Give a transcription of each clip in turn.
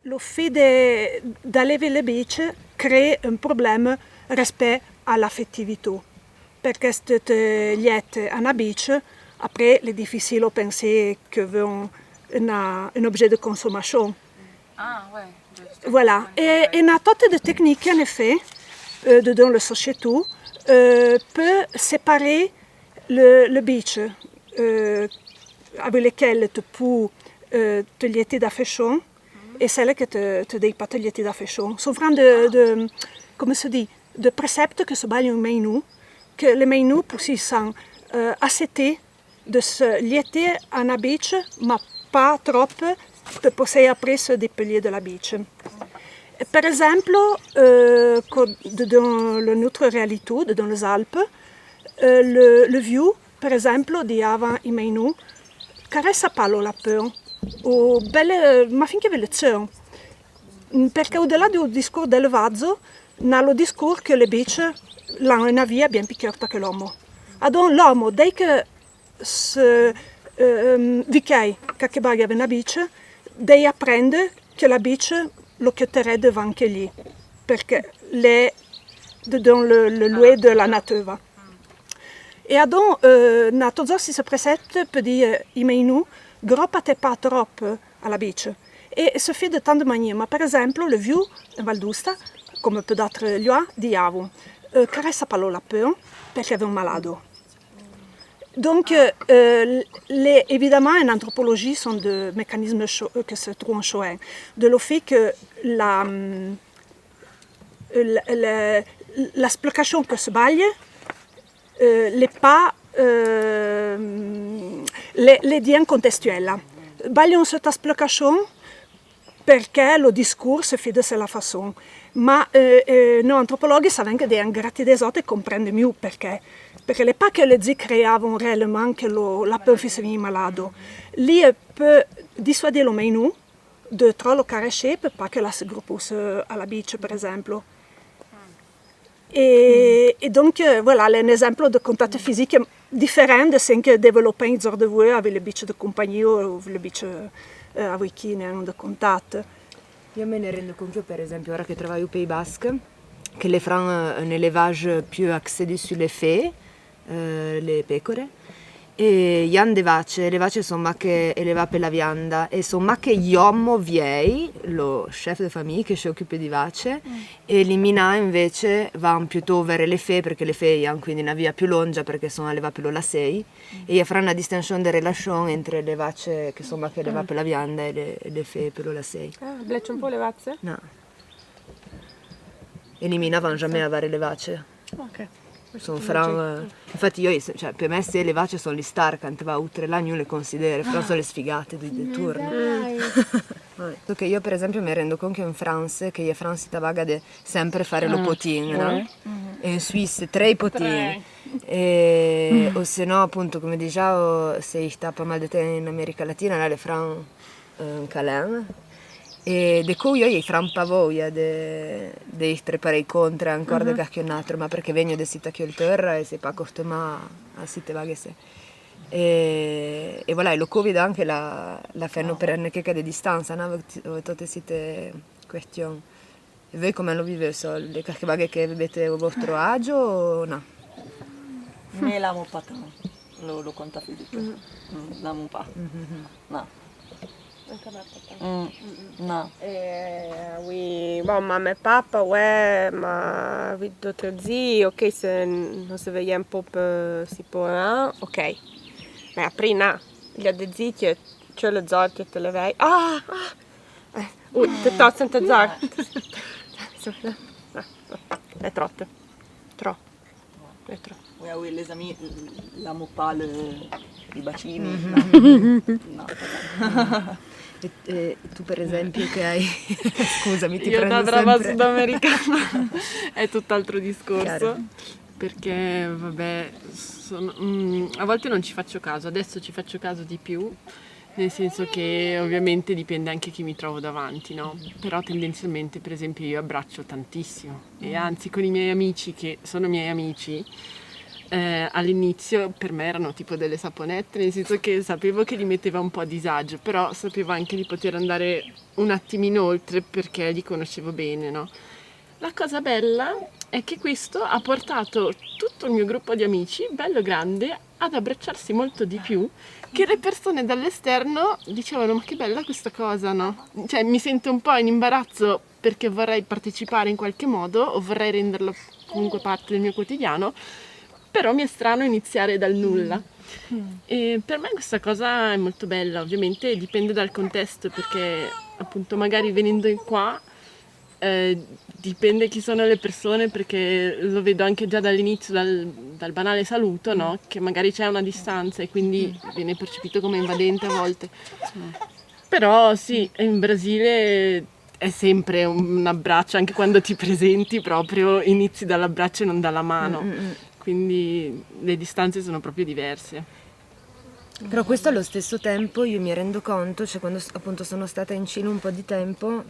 le fait d'enlever les biches crée un problème respect à l'affectivité. Parce que cette liette à la biche, après, il est difficile de penser que c'est un objet de consommation. Ah, ouais. Giusto. Voilà. Et il y a toutes des techniques, en effet, dans la société, peut séparer le biche avec lequel tu peux te lieter d'affection et celle que tu ne dois pas te lieter d'affection. Souvent comment se dit, de préceptes que se baillent en nous, que les nous puissent accepter de se lieter à una biche, mais pas trop per poter après se dépouiller de la biche. Per esempio, dans notre réalité, dans les Alpes, le vieux, per esempio, diceva in menu, caressa palo la peur, o belle, ma finché ve le c'è. Perché au delà del discorso dell'elevazzo, c'è il discorso che le biche hanno una via ben più corta che l'uomo. Allora l'uomo, dès che vicai che baglia una bice, deve apprendere che la bice lo chiotterebbe anche lì, perché è dans le lieu de la nature. E allora, tutti questi precetti per dire i menu, groppate pas troppo alla bice. E si fa di tante maniere, ma per esempio, le vieux in Val d'Usta, come per d'autres lieux, dicevano, caressa pas la peur, perché è un malato. Donc, évidemment, en anthropologie, sont des mécanismes que se trouvent en Choin. De le fait que l'explication que se baille n'est pas les diens contextuels. Bagliano cette explication perché lo discorso si fa di quella façon. Ma noi antropologhi sappiamo che è un grazie d'esote e comprende più perché. Perché le pas che le zi creavano realmente che la peur fosse venire malato. Lì peut dissuadere lo menu di trop lo carescer per pas che la si gruppasse alla bice, per esempio. Et donc, voilà, un esempio di contatto fisico differente se che sviluppare in zona di voi avec le bici di compagnia o le bici a voi chi ne hanno di contatto. Io me ne rendo conto, per esempio, ora che lavoro au Pays Basque, che le fanno un élevage più axé sulle fee, le pecore, e gli hanno le vache sono macche elevate per la vianda e sono macche uomo viei, lo chef de famille che si occupa di vache, e l'imina invece vanno piuttosto verso le fee perché le fee hanno quindi una via più lunga perché sono elevate per la 6 e gli fanno una distinzione di relazione entre le vache che sono macche elevate per la vianda e le fee per la 6. Ah, bleccia un po' le vazze? No. E l'imina vanno jamais a avere le vache. Ok. Sono infatti io, cioè, per me se le vache sono gli star che va oltre l'agno le considero, però sono le sfigate di turno. So che io per esempio mi rendo conto che in Francia, che in Francia si vaga di sempre fare lo potin, no? E in Svizzera 3 potin. O se no appunto come dicevo, se sta per mal di te in America Latina, là le fanno un calin. E de cui io gli fra un po' voglia di strepare i contro ancora di cacchio un altro, ma perché vengo da sita che il terra e si pa costuma a site vaghe se. E voilà, e lo Covid anche la fanno per una checca di distanza, no? Tutte queste questioni. E voi come lo vivete? Le cacche vaghe che vivete a vostro agio o no? Me l'amo pas tant. Lo conta fisico. L'amo pas. No. Non. Oui, bon, mamma e papà, ouais, ma avec d'autres zii, ok, on se veille un peu si pour un, ok. Mais après, non, il y a des zii qui tu le zar, tu te le veilles. Oui, tu t'as senti zar. È troppo. Troppo. È troppo. Oui, les amis, l'amo pas i bacini. No. E tu per esempio che hai scusami ti io prendo da brava sempre sudamericana è tutt'altro discorso. Chiaro. Perché vabbè a volte non ci faccio caso, adesso ci faccio caso di più, nel senso che ovviamente dipende anche chi mi trovo davanti, no? Però tendenzialmente per esempio io abbraccio tantissimo e anzi con i miei amici che sono miei amici all'inizio per me erano tipo delle saponette, nel senso che sapevo che li metteva un po' a disagio, però sapevo anche di poter andare un attimino oltre perché li conoscevo bene, no? La cosa bella è che questo ha portato tutto il mio gruppo di amici, bello grande, ad abbracciarsi molto di più, che le persone dall'esterno dicevano ma che bella questa cosa, no? Cioè mi sento un po' in imbarazzo perché vorrei partecipare in qualche modo o vorrei renderlo comunque parte del mio quotidiano, però mi è strano iniziare dal nulla. E per me questa cosa è molto bella, ovviamente dipende dal contesto, perché appunto magari venendo in qua dipende chi sono le persone, perché lo vedo anche già dall'inizio, dal banale saluto, no? Che magari c'è una distanza e quindi viene percepito come invadente a volte. Però sì, in Brasile è sempre un abbraccio, anche quando ti presenti proprio inizi dall'abbraccio e non dalla mano, quindi le distanze sono proprio diverse. Però questo allo stesso tempo io mi rendo conto, cioè quando appunto sono stata in Cina un po' di tempo,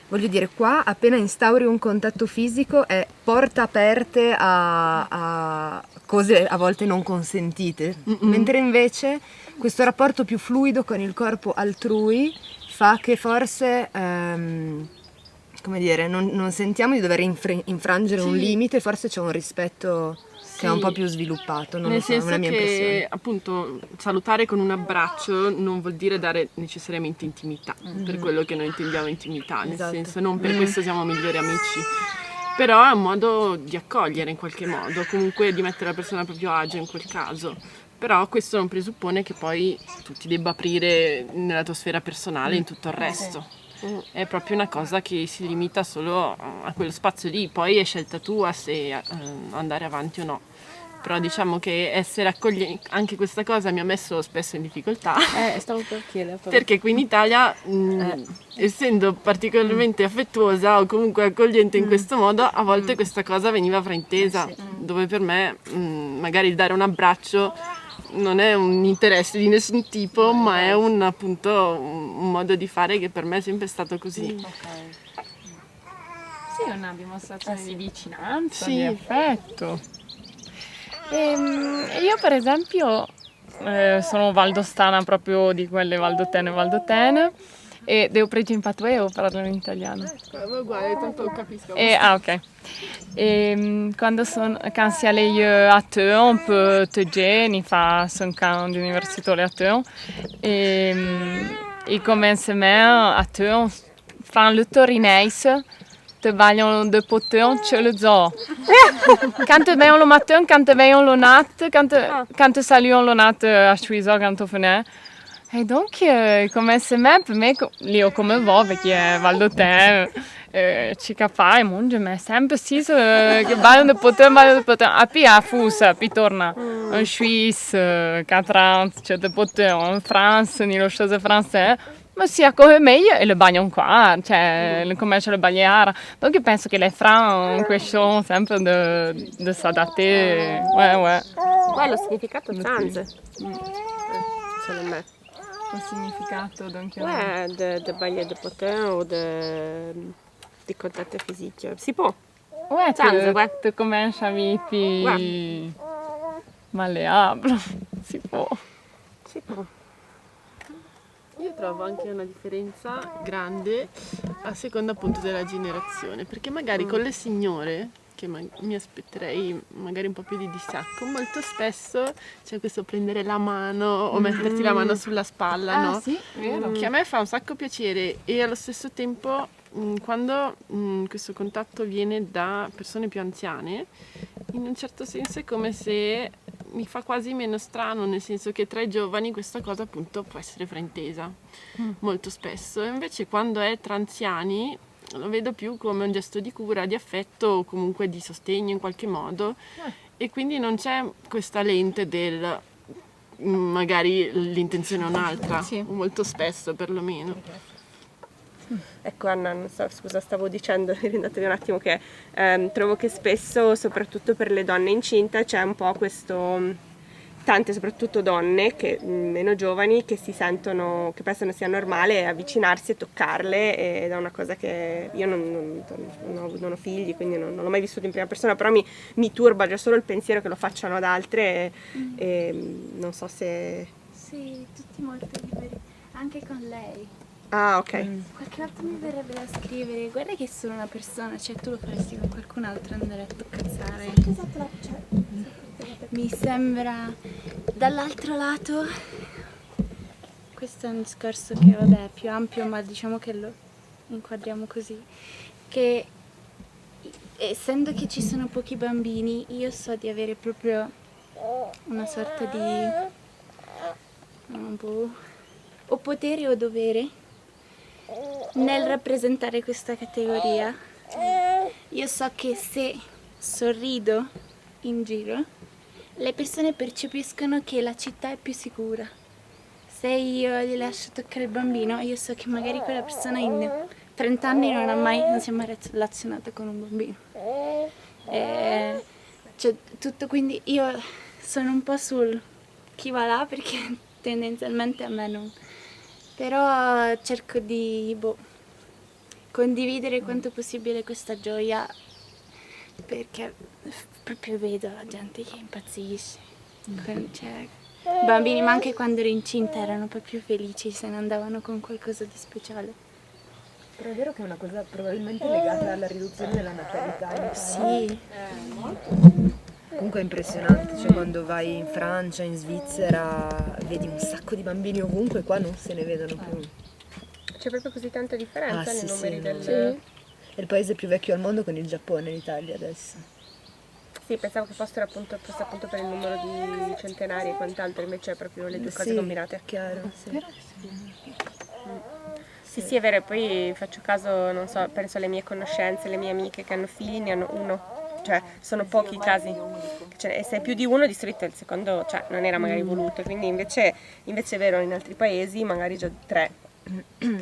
voglio dire, qua appena instauri un contatto fisico è porta aperte a cose a volte non consentite, mentre invece questo rapporto più fluido con il corpo altrui fa che forse, come dire, non sentiamo di dover infrangere un limite, forse c'è un rispetto che è un po' più sviluppato, non nel lo so, è senso una mia che impressione. appunto salutare con un abbraccio non vuol dire dare necessariamente intimità, per quello che noi intendiamo intimità, nel Esatto. senso non per questo siamo migliori amici, però è un modo di accogliere in qualche modo, comunque di mettere la persona a proprio agio in quel caso. Però questo non presuppone che poi tu ti debba aprire nella tua sfera personale in tutto il resto. È proprio una cosa che si limita solo a quello spazio lì, poi è scelta tua se andare avanti o no. Però diciamo che essere accoglienti, anche questa cosa mi ha messo spesso in difficoltà. Stavo per chiedere. Perché qui in Italia, essendo particolarmente affettuosa o comunque accogliente in questo modo, a volte questa cosa veniva fraintesa, dove per me magari il dare un abbraccio non è un interesse di nessun tipo, ma è appunto un modo di fare che per me è sempre stato così. Sì, è una dimostrazione di vicinanza, di Sì. affetto. E io per esempio sono valdostana, proprio di quelle valdotene, e devo prendere in patois o parlare in italiano? Uguale, tanto capisco. Ok. Quand si allait à Théon, on peut te dire, ni fa 5 ans d'université à Théon. Et commencement à Théon, fan le torinais, te vogliono de poteur, tu le zoo. Quand te veillons le matin, quand te veillons le nat, quand te saluons le nat à Chuiso, quand tu venais. Et donc, commencement, per me, lì come va, perché Valdotè, ci capai, munge, ma è sempre sì, che vogliono de poter, a poi a fusa, poi torna in Suisse, 4 ans, cioè de poter, in France, nello chose français, ma sia come meglio e le bagnano qua, cioè le comincia a bagnare. Donc io penso che le franc questo sempre de s'adapter, ouais. Poi lo significato change, secondo me. Il significato donc Ouais, de bailler de potin ou de contact physique. Si può. ouais, change, ouais. te comincia a vivere Ouais. malleabile, si può. Si può. Io trovo anche una differenza grande a seconda appunto della generazione, perché magari con le signore, che mi aspetterei magari un po' più di distacco, molto spesso c'è questo prendere la mano o metterti la mano sulla spalla, no? Sì, vero. Che a me fa un sacco piacere e allo stesso tempo quando questo contatto viene da persone più anziane, in un certo senso è come se mi fa quasi meno strano, nel senso che tra i giovani questa cosa appunto può essere fraintesa molto spesso, e invece quando è tra anziani lo vedo più come un gesto di cura, di affetto o comunque di sostegno in qualche modo, e quindi non c'è questa lente del magari l'intenzione è un'altra, molto spesso perlomeno. Ecco Anna, non so, scusa, stavo dicendo, riendatevi un attimo, che trovo che spesso, soprattutto per le donne incinte, c'è un po' questo tante soprattutto donne meno giovani che si sentono, che pensano sia normale avvicinarsi e toccarle, ed è una cosa che io non ho figli, quindi non l'ho mai vissuto in prima persona, però mi turba già solo il pensiero che lo facciano ad altre, e non so se... Sì, tutti molto liberi, anche con lei. Ah, ok. Qualche volta mi verrebbe da scrivere, guarda che sono una persona, cioè tu lo faresti con qualcun altro, andare a toccazzare. Mi sembra, dall'altro lato, questo è un discorso che vabbè è più ampio, ma diciamo che lo inquadriamo così, che essendo che ci sono pochi bambini, io so di avere proprio una sorta di o potere o dovere nel rappresentare questa categoria. Io so che se sorrido in giro, le persone percepiscono che la città è più sicura. Se io gli lascio toccare il bambino, io so che magari quella persona in 30 anni non si è mai relazionata con un bambino. Cioè, tutto, quindi io sono un po' sul chi va là, perché tendenzialmente a me non... Però cerco di condividere quanto possibile questa gioia, perché proprio vedo la gente che impazzisce. Cioè, i bambini, ma anche quando ero incinta, erano proprio felici, se ne andavano con qualcosa di speciale. Però è vero che è una cosa probabilmente legata alla riduzione della natalità in Italia. Sì. Comunque è impressionante, cioè quando vai in Francia, in Svizzera, vedi un sacco di bambini ovunque, qua non se ne vedono più. C'è proprio così tanta differenza nei sì, numeri sì, del... sì. È il paese più vecchio al mondo con il Giappone, l'Italia adesso. Sì, pensavo che fosse appunto per il numero di centenari e quant'altro, invece è proprio le due cose combinate. Chiaro, sì. Sì, è vero, e poi faccio caso, non so, penso alle mie conoscenze, le mie amiche che hanno figli, ne hanno uno. Cioè, sono pochi i casi. Cioè, e se è più di uno, di solito il secondo, cioè, non era magari voluto. Quindi invece è vero, in altri paesi magari già 3.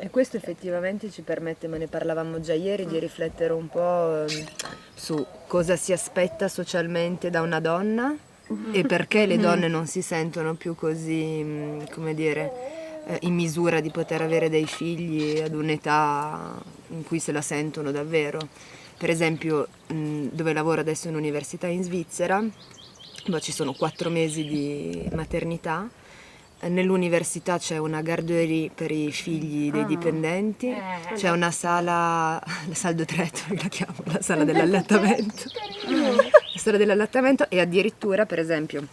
E questo effettivamente ci permette, ma ne parlavamo già ieri, di riflettere un po' su cosa si aspetta socialmente da una donna e perché le donne non si sentono più così, come dire, in misura di poter avere dei figli ad un'età in cui se la sentono davvero. Per esempio, dove lavoro adesso in università in Svizzera, ci sono 4 mesi di maternità. Nell'università c'è una garderie per i figli dei dipendenti, c'è una sala, la salle de traite, la chiamo, la sala dell'allattamento. La sala dell'allattamento, e addirittura, per esempio,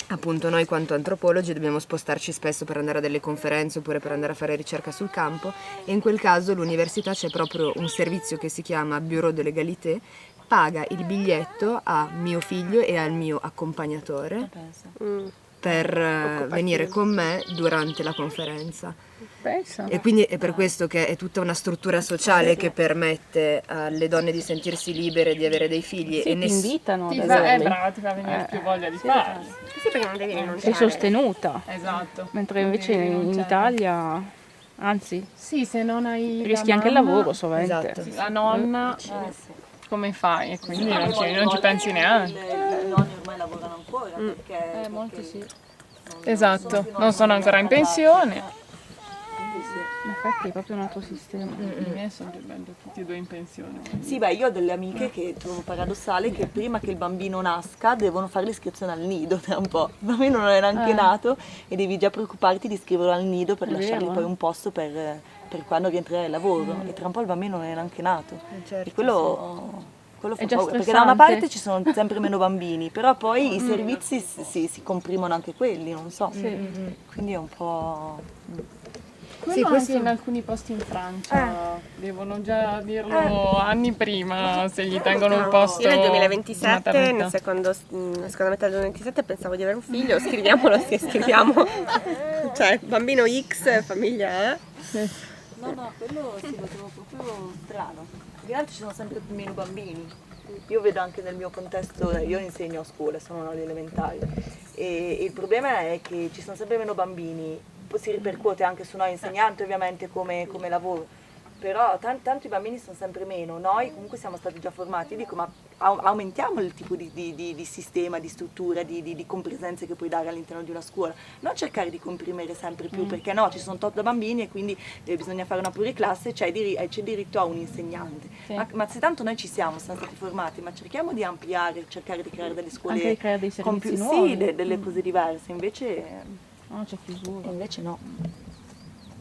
appunto noi quanto antropologi dobbiamo spostarci spesso per andare a delle conferenze oppure per andare a fare ricerca sul campo, e in quel caso l'università c'è proprio un servizio che si chiama Bureau de l'égalité, paga il biglietto a mio figlio e al mio accompagnatore per venire con me durante la conferenza. E quindi è per questo che è tutta una struttura sociale che permette alle donne di sentirsi libere di avere dei figli. Sì, e ti invitano ad Ti averli. fa venire più voglia di farli. Sì, perché non devi rinunciare. Sei sostenuta. Esatto. Mentre invece in Italia, anzi, Sì, se non hai rischi la anche il mamma, lavoro sovente. Esatto. la nonna, come fai? E quindi non ci pensi neanche. Le donne ormai lavorano ancora perché... Molto sì. Esatto, non sono ancora in pensione. In effetti è proprio un altro sistema. I miei sono tutti e due in pensione. Sì, beh, io ho delle amiche che trovo paradossale che prima che il bambino nasca devono fare l'iscrizione al nido tra un po'. Il bambino non è neanche nato e devi già preoccuparti di iscriverlo al nido per lasciargli poi un posto per quando rientrerà al lavoro. E tra un po' il bambino non è neanche nato. Certo, e quello fa già paura, perché da una stressante. parte ci sono sempre meno bambini, però poi i servizi si comprimono anche quelli, non so. Quindi è un po'... Quello questo- anche in alcuni posti in Francia devono già dirlo anni prima se gli tengono un posto. Io nel di 2027, maternità. nella seconda metà del 2027, pensavo di avere un figlio, scriviamolo, scriviamo. Cioè, bambino X, famiglia No, quello sì, lo trovo proprio strano. Più che altro ci sono sempre meno bambini. Io vedo anche nel mio contesto, io insegno a scuola, sono alle elementari, e il problema è che ci sono sempre meno bambini, poi si ripercuote anche su noi insegnanti ovviamente come lavoro, però tanto i bambini sono sempre meno, noi comunque siamo stati già formati, dico ma aumentiamo il tipo di sistema, di struttura, di compresenze che puoi dare all'interno di una scuola, non cercare di comprimere sempre più, perché no, ci sono tot bambini e quindi bisogna fare una pluriclasse, c'è diritto a un insegnante. Sì. Ma se tanto noi siamo stati formati, ma cerchiamo di ampliare, cercare di creare delle scuole Anche di creare dei con servizi più, nuovi. sì, delle cose diverse, invece No, c'è chiusura. no.